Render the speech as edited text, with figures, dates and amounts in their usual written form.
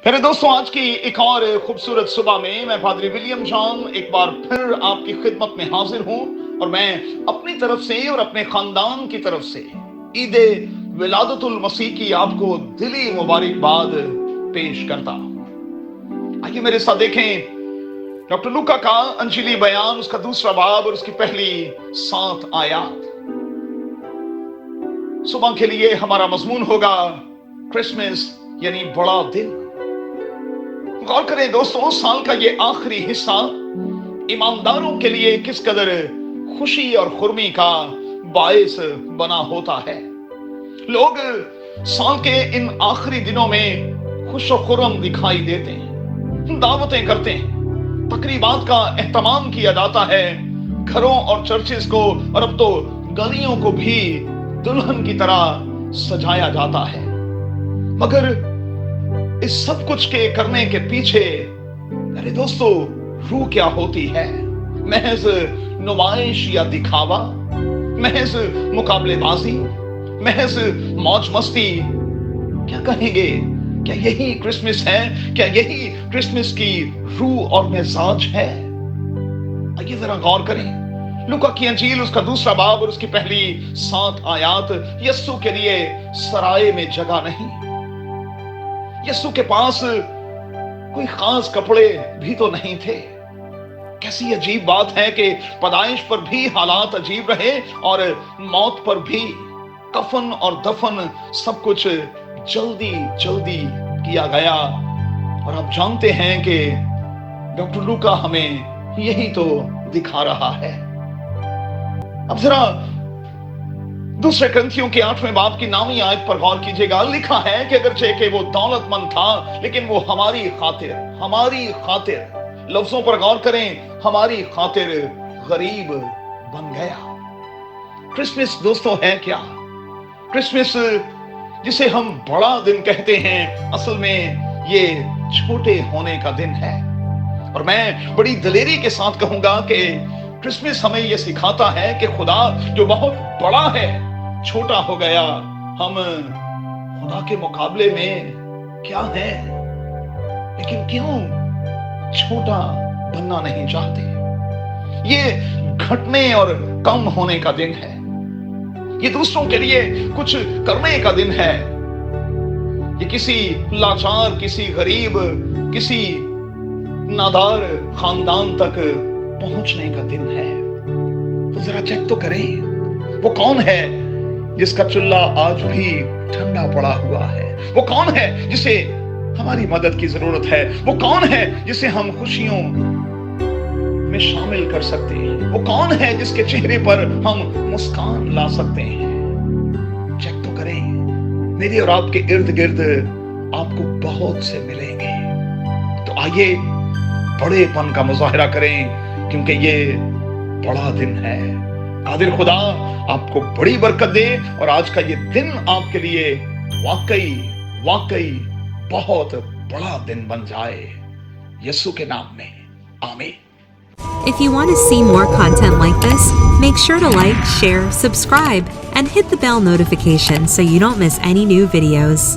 मेरे दोस्तों, आज की एक और खूबसूरत सुबह में मैं पादरी विलियम जॉन एक बार फिर आपकी खिदमत में हाजिर हूं और मैं अपनी तरफ से और अपने खानदान की तरफ से ईद विलादतुल मसीह की आपको दिली मुबारकबाद पेश करता हूं। आइए मेरे साथ देखें डॉक्टर लूका का अंजिली बयान, उसका दूसरा बाब और उसकी पहली 7 आयात। सुबह के लिए हमारा मजमून होगा क्रिसमस यानी बड़ा दिन। गौर करें दोस्तों, साल का ये आखिरी हिस्सा ईमानदारों के लिए किस कदर खुशी और खुर्मी का बायस बना होता है। लोग साल के इन आखिरी दिनों में खुश और खुर्म दिखाई देते हैं, दावतें करते हैं, तकरीबात का एहतमाम किया जाता है, घरों और चर्चेस को और अब तो गलियों को भी दुल्हन की तरह सजाया जाता है। मगर इस सब कुछ के करने के पीछे अरे दोस्तों रूह क्या होती है? महज नुमाइश या दिखावा, महज मुकाबलेबाजी, महज मौज मस्ती। क्या कहेंगे? क्या यही क्रिसमस है? क्या यही क्रिसमस की रूह और मिजाज है? आइए जरा गौर करें। लूका की अंजील, उसका दूसरा बाब और उसकी पहली 7 आयात। यस्सु के लिए सराय में जगह नहीं। यस्सु के पास कोई खास कपड़े भी तो नहीं थे। कैसी अजीब बात है कि पैदाइश पर भी हालात अजीब रहे और मौत पर भी कफन और दफन सब कुछ जल्दी जल्दी किया गया। और आप जानते हैं कि डॉक्टर लूका हमें यही तो दिखा रहा है। अब जरा दूसरे ग्रंथियों के 8वें बाब की 9वीं आयत पर गौर कीजिएगा। लिखा है कि अगरचे कि वो दौलतमंद था, लेकिन वो हमारी खातिर, लफ्जों पर गौर करें, हमारी खातिर गरीब बन गया। क्रिसमस दोस्तों है क्या? क्रिसमस जिसे हम बड़ा दिन कहते हैं, असल में ये छोटे होने का दिन है। और मैं बड़ी दलेरी के साथ कहूंगा कि क्रिसमस हमें यह सिखाता है कि खुदा जो बहुत बड़ा है छोटा हो गया। हम खुदा के मुकाबले में क्या है, लेकिन क्यों छोटा बनना नहीं चाहते? ये घटने और कम होने का दिन है। ये दूसरों के लिए कुछ करने का दिन है। ये किसी लाचार, किसी गरीब, किसी नादार खानदान तक पहुंचने का दिन है। तो जरा चेक तो करें, वो कौन है जिसका चूल्हा आज भी ठंडा पड़ा हुआ है? वो कौन है जिसे हमारी मदद की जरूरत है? वो कौन है जिसे हम खुशियों में शामिल कर सकते हैं? वो कौन है जिसके चेहरे पर हम मुस्कान ला सकते हैं? चेक तो करें। मेरे और आपके इर्द गिर्द आपको बहुत से मिलेंगे। तो आइए बड़ेपन का मुजाहिरा करें, क्योंकि ये बड़ा दिन है। कादिर खुदा आपको बड़ी बरकत दे और आज का ये दिन आपके लिए वाकई बहुत बड़ा दिन बन जाए, यीशु के नाम में, आमीन। If you want to see more content like this, make sure to like, share, subscribe, and hit the bell notification so you don't miss any new videos.